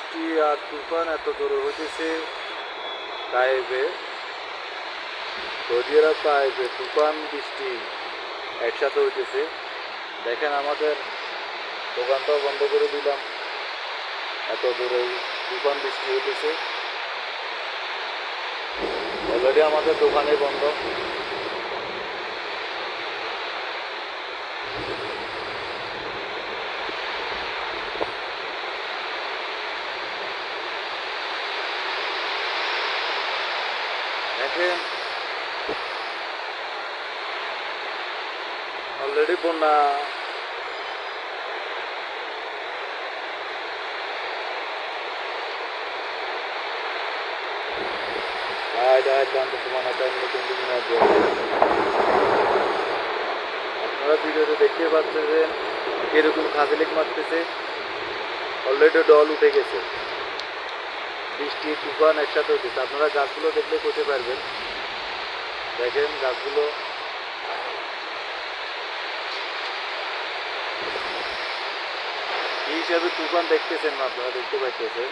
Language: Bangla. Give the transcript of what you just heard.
বৃষ্টি আর তুফান এত জোরে হইতেছে তাইবে, সৌদি আরব তাইবে তুফান বৃষ্টি একসাথে হইতেছে। দেখেন আমাদের দোকানটাও বন্ধ করে দিলাম, এত জোরে তুফান বৃষ্টি হইতেছে। অলরেডি আমাদের দোকানে বন্ধ। দেখেন অলরেডি বন্যা, আপনারা ভিডিওতে দেখতে পাচ্ছেন কিরকম খাজিলিক মারতেছে। অলরেডি ডল উঠে গেছে, বৃষ্টি তুফান একসাথে হতেছে। আপনারা গাছগুলো দেখলে করতে পারবেন। দেখেন গাছগুলো কি হিসাবে তুফান দেখতেছেন না, আপনারা দেখতে পাইতেছেন।